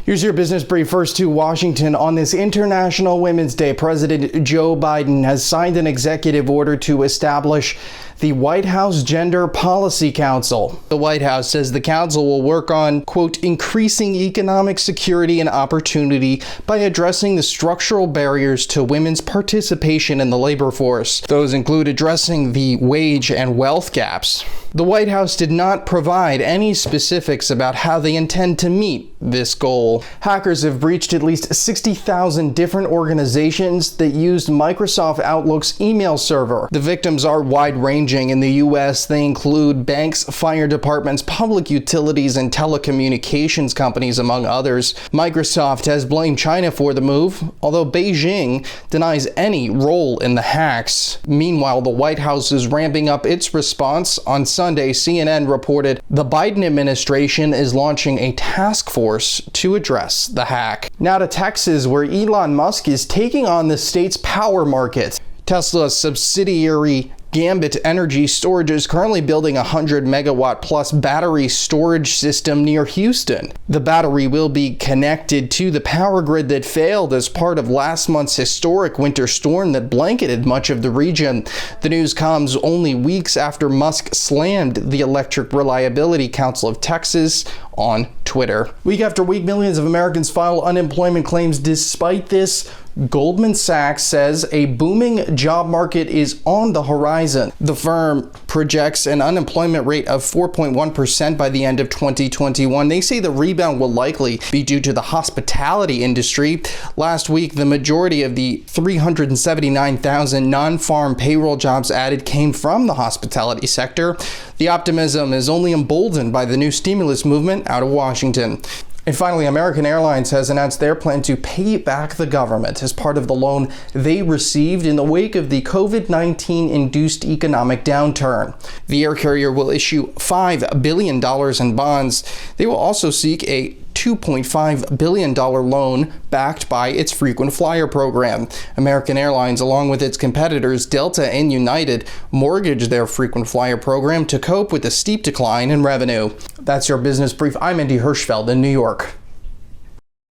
Here's your business brief. First to Washington. On this International Women's Day, President Joe Biden has signed an executive order to establish the White House Gender Policy Council. The White House says the council will work on, quote, increasing economic security and opportunity by addressing the structural barriers to women's participation in the labor force. Those include addressing the wage and wealth gaps. The White House did not provide any specifics about how they intend to meet this goal. Hackers have breached at least 60,000 different organizations that used Microsoft Outlook's email server. The victims are wide-ranging. In the U.S., they include banks, fire departments, public utilities, and telecommunications companies, among others. Microsoft has blamed China for the move, although Beijing denies any role in the hacks. Meanwhile, the White House is ramping up its response. On Sunday, CNN reported the Biden administration is launching a task force to address the hack. Now to Texas, where Elon Musk is taking on the state's power market. Tesla's subsidiary Gambit Energy Storage is currently building a 100 megawatt plus battery storage system near Houston. The battery will be connected to the power grid that failed as part of last month's historic winter storm that blanketed much of the region. The news comes only weeks after Musk slammed the Electric Reliability Council of Texas on Twitter. Week after week, millions of Americans file unemployment claims. Despite this, Goldman Sachs says a booming job market is on the horizon. The firm projects an unemployment rate of 4.1% by the end of 2021. They say the rebound will likely be due to the hospitality industry. Last week, the majority of the 379,000 non-farm payroll jobs added came from the hospitality sector. The optimism is only emboldened by the new stimulus movement out of Washington. And finally, American Airlines has announced their plan to pay back the government as part of the loan they received in the wake of the COVID-19 induced economic downturn. The air carrier will issue $5 billion in bonds. They will also seek a $2.5 billion loan backed by its frequent flyer program. American Airlines, along with its competitors Delta and United, mortgaged their frequent flyer program to cope with the steep decline in revenue. That's your business brief. I'm Hirschfeld in New York.